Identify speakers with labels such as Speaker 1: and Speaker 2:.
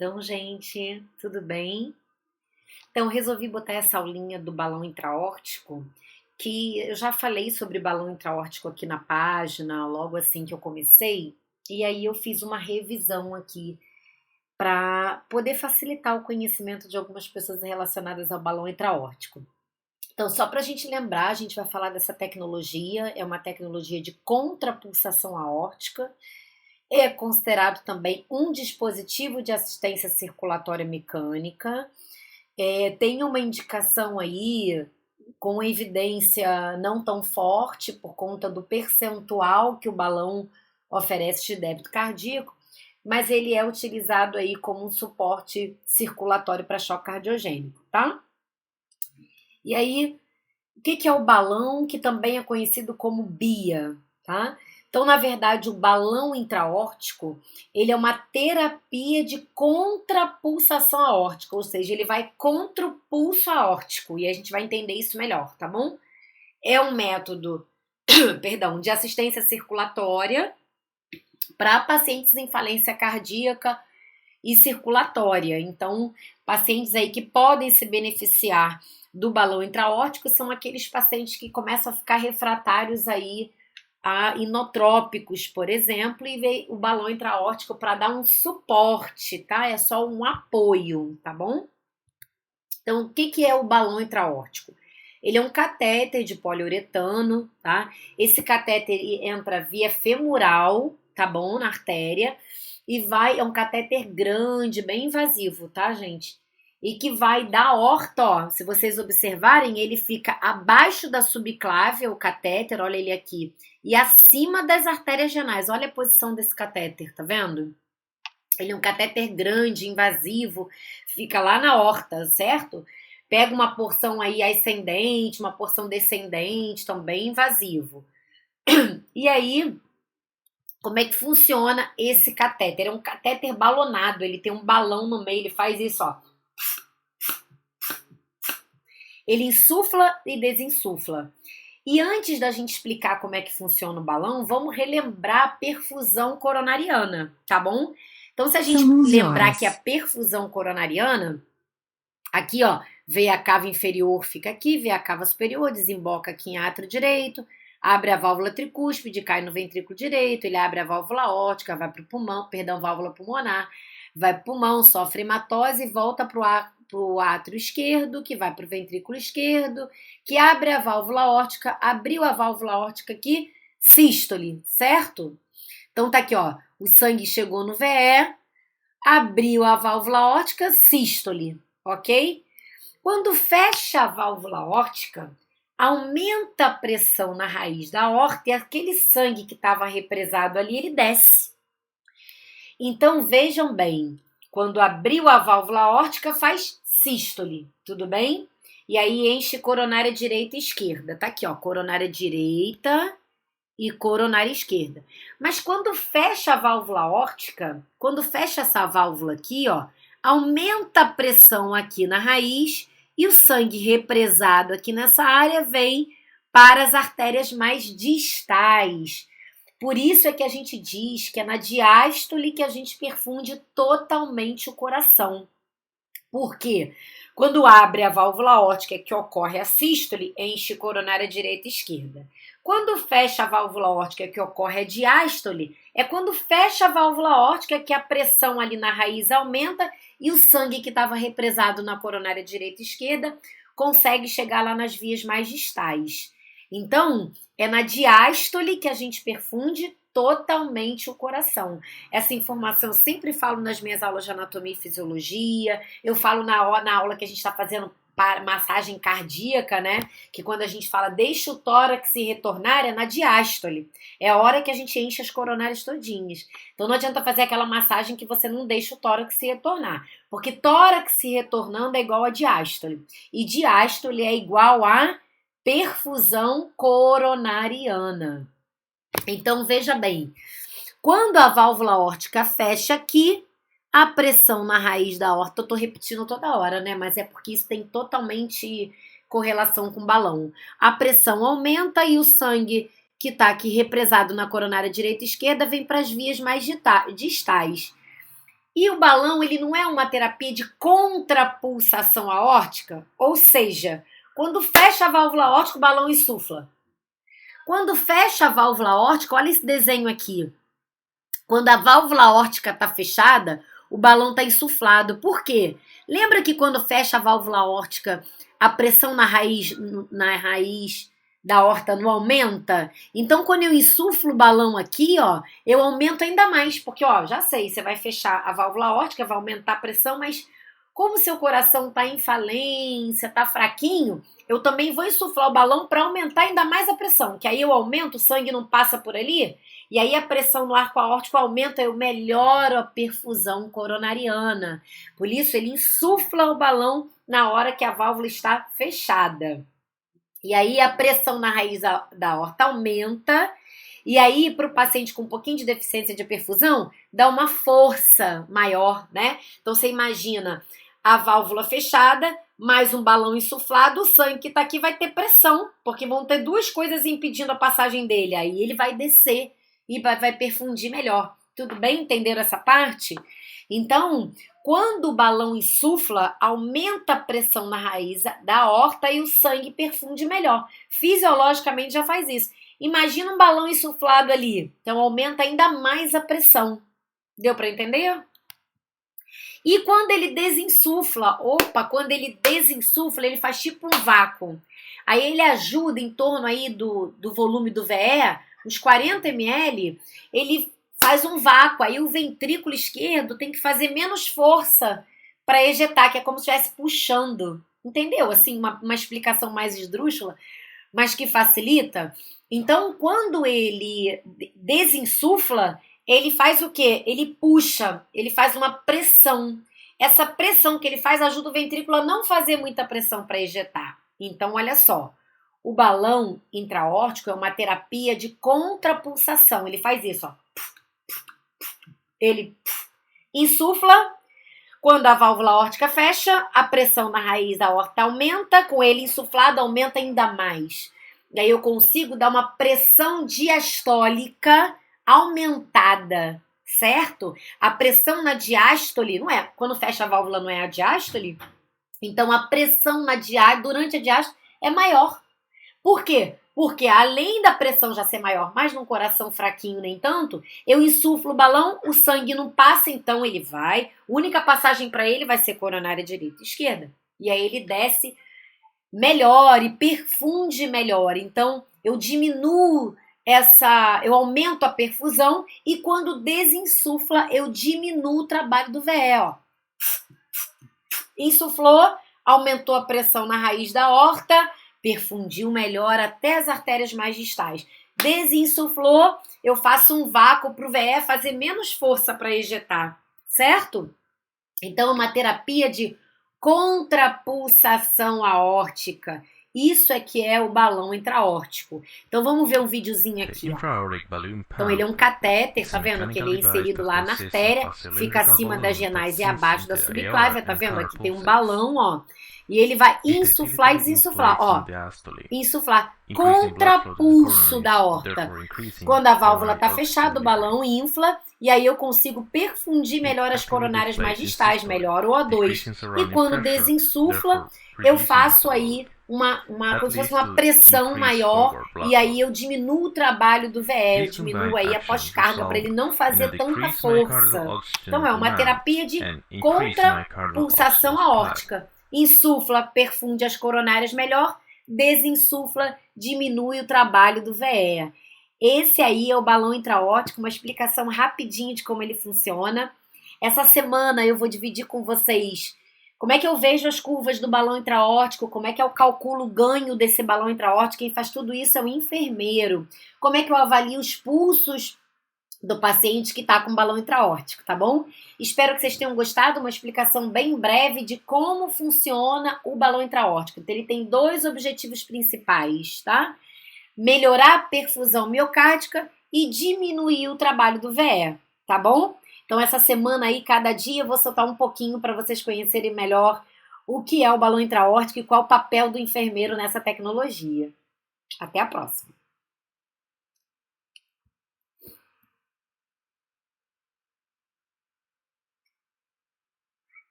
Speaker 1: Então, gente, tudo bem? Então, resolvi botar essa aulinha do balão intraórtico, que eu já falei sobre balão intraórtico aqui na página, logo assim que eu comecei, e aí eu fiz uma revisão aqui para poder facilitar o conhecimento de algumas pessoas relacionadas ao balão intraórtico. Então, só para a gente lembrar, a gente vai falar dessa tecnologia, é uma tecnologia de contrapulsação aórtica. É considerado também um dispositivo de assistência circulatória mecânica. Tem uma indicação aí com evidência não tão forte por conta do percentual que o balão oferece de débito cardíaco, mas ele é utilizado aí como um suporte circulatório para choque cardiogênico, tá? E aí, o que é o balão, que também é conhecido como BIA, tá? Então, na verdade, o balão intraórtico, ele é uma terapia de contrapulsação aórtica, ou seja, ele vai contra o pulso aórtico, e a gente vai entender isso melhor, tá bom? É um método, perdão, de assistência circulatória para pacientes em falência cardíaca e circulatória. Então, pacientes aí que podem se beneficiar do balão intraórtico são aqueles pacientes que começam a ficar refratários aí a inotrópicos, por exemplo, e veio o balão intraórtico para dar um suporte, tá? É só um apoio, tá bom? Então, o que é o balão intraórtico? Ele é um catéter de poliuretano, tá? Esse catéter entra via femoral, tá bom? Na artéria, e é um catéter grande, bem invasivo, tá, gente? E que vai da aorta, ó. Se vocês observarem, ele fica abaixo da subclave, o catéter, olha ele aqui, e acima das artérias renais. Olha a posição desse catéter, tá vendo? Ele é um catéter grande, invasivo, fica lá na horta, certo? Pega uma porção aí ascendente, uma porção descendente, também invasivo. E aí, como é que funciona esse catéter? É um catéter balonado, ele tem um balão no meio, ele faz isso, ó. Ele insufla e desinsufla. E antes da gente explicar como é que funciona o balão, vamos relembrar a perfusão coronariana, tá bom? Então, se a
Speaker 2: São
Speaker 1: gente
Speaker 2: 11
Speaker 1: lembrar que a
Speaker 2: horas.
Speaker 1: perfusão coronariana, aqui, ó, veia cava inferior, fica aqui, veia cava superior, desemboca aqui em átrio direito, abre a válvula tricúspide, cai no ventrículo direito, ele abre a válvula aórtica, vai para o pulmão, perdão, válvula pulmonar, vai para o pulmão, sofre hematose e volta para o átrio esquerdo, que vai para o ventrículo esquerdo, que abre a válvula aórtica, abriu a válvula aórtica aqui, sístole, certo? Então tá aqui, ó, o sangue chegou no VE, abriu a válvula aórtica, sístole, ok? Quando fecha a válvula aórtica, aumenta a pressão na raiz da aorta e aquele sangue que estava represado ali, ele desce. Então vejam bem, quando abriu a válvula aórtica, faz sístole, tudo bem? E aí enche coronária direita e esquerda. Tá aqui, ó, coronária direita e coronária esquerda. Mas quando fecha a válvula aórtica, quando fecha essa válvula aqui, ó, aumenta a pressão aqui na raiz e o sangue represado aqui nessa área vem para as artérias mais distais. Por isso é que a gente diz que é na diástole que a gente perfunde totalmente o coração. Por quê? Quando abre a válvula aórtica, que ocorre a sístole, enche coronária direita e esquerda. Quando fecha a válvula aórtica, que ocorre a diástole, é quando fecha a válvula aórtica que a pressão ali na raiz aumenta e o sangue que estava represado na coronária direita e esquerda consegue chegar lá nas vias mais distais. Então, é na diástole que a gente perfunde totalmente o coração. Essa informação eu sempre falo nas minhas aulas de anatomia e fisiologia, eu falo na aula que a gente está fazendo massagem cardíaca, né? Que quando a gente fala deixa o tórax se retornar, é na diástole. É a hora que a gente enche as coronárias todinhas. Então não adianta fazer aquela massagem que você não deixa o tórax se retornar. Porque tórax se retornando é igual a diástole. E diástole é igual a perfusão coronariana. Então veja bem, quando a válvula aórtica fecha aqui, a pressão na raiz da aorta, eu tô repetindo toda hora, né? Mas é porque isso tem totalmente correlação com o balão. A pressão aumenta e o sangue que tá aqui represado na coronária direita e esquerda vem para as vias mais distais. E o balão, ele não é uma terapia de contrapulsação aórtica? Ou seja, quando fecha a válvula aórtica, o balão insufla. Quando fecha a válvula aórtica, olha esse desenho aqui. Quando a válvula aórtica está fechada, o balão está insuflado. Por quê? Lembra que quando fecha a válvula aórtica, a pressão na raiz da aorta não aumenta? Então, quando eu insuflo o balão aqui, ó, eu aumento ainda mais. Porque, ó, já sei, você vai fechar a válvula aórtica, vai aumentar a pressão, mas como seu coração está em falência, está fraquinho, eu também vou insuflar o balão para aumentar ainda mais a pressão. Que aí eu aumento, o sangue não passa por ali, e aí a pressão no arco aórtico aumenta, eu melhoro a perfusão coronariana. Por isso, ele insufla o balão na hora que a válvula está fechada. E aí a pressão na raiz da aorta aumenta, e aí para o paciente com um pouquinho de deficiência de perfusão, dá uma força maior, né? Então você imagina a válvula fechada, mais um balão insuflado, o sangue que está aqui vai ter pressão, porque vão ter duas coisas impedindo a passagem dele. Aí ele vai descer e vai perfundir melhor. Tudo bem? Entenderam essa parte? Então, quando o balão insufla, aumenta a pressão na raiz da aorta e o sangue perfunde melhor. Fisiologicamente já faz isso. Imagina um balão insuflado ali. Então, aumenta ainda mais a pressão. Deu para entender? E quando ele desinsufla, ele faz tipo um vácuo. Aí ele ajuda em torno aí do volume do VE, uns 40 ml, ele faz um vácuo. Aí o ventrículo esquerdo tem que fazer menos força para ejetar, que é como se estivesse puxando. Entendeu? Assim, uma explicação mais esdrúxula, mas que facilita. Então, quando ele desinsufla, ele faz o quê? Ele puxa, ele faz uma pressão. Essa pressão que ele faz ajuda o ventrículo a não fazer muita pressão para ejetar. Então, olha só, o balão intraórtico é uma terapia de contrapulsação. Ele faz isso, ó. Ele insufla, quando a válvula aórtica fecha, a pressão na raiz da aorta aumenta, com ele insuflado aumenta ainda mais. Daí eu consigo dar uma pressão diastólica aumentada, certo? A pressão na diástole, não é? Quando fecha a válvula não é a diástole? Então a pressão durante a diástole é maior. Por quê? Porque além da pressão já ser maior, mas num coração fraquinho nem tanto, eu insuflo o balão, o sangue não passa, então ele vai. A única passagem para ele vai ser coronária direita e esquerda. E aí ele desce melhor e perfunde melhor. Então eu diminuo eu aumento a perfusão e quando desinsufla, eu diminuo o trabalho do VE, ó. Insuflou, aumentou a pressão na raiz da aorta, perfundiu melhor até as artérias mais distais. Desinsuflou, eu faço um vácuo para o VE fazer menos força para ejetar, certo? Então, é uma terapia de contrapulsação aórtica. Isso é que é o balão intraórtico. Então, vamos ver um videozinho aqui, ó. Então, ele é um catéter, tá vendo? Que ele é inserido lá na artéria, fica acima da genais e abaixo da subclávia, tá vendo? Aqui tem um balão, ó. E ele vai insuflar e desinsuflar, ó. Insuflar, contrapulso da aorta. Quando a válvula está fechada, o balão infla e aí eu consigo perfundir melhor as coronárias mais distais, melhor o O2. E quando desinsufla, eu faço aí como se fosse uma pressão maior e aí eu diminuo o trabalho do VE, eu diminuo aí a pós-carga para ele não fazer tanta força. Então é uma terapia de contrapulsação aórtica. Insufla, perfunde as coronárias melhor, desinsufla, diminui o trabalho do VE. Esse aí é o balão intraórtico, uma explicação rapidinho de como ele funciona. Essa semana eu vou dividir com vocês como é que eu vejo as curvas do balão intraórtico, como é que eu calculo o ganho desse balão intraórtico. Quem faz tudo isso é o enfermeiro. Como é que eu avalio os pulsos do paciente que está com balão intraórtico, tá bom? Espero que vocês tenham gostado, uma explicação bem breve de como funciona o balão intraórtico. Então, ele tem dois objetivos principais, tá? Melhorar a perfusão miocárdica e diminuir o trabalho do VE, tá bom? Então, essa semana aí, cada dia, eu vou soltar um pouquinho para vocês conhecerem melhor o que é o balão intraórtico e qual o papel do enfermeiro nessa tecnologia. Até a próxima!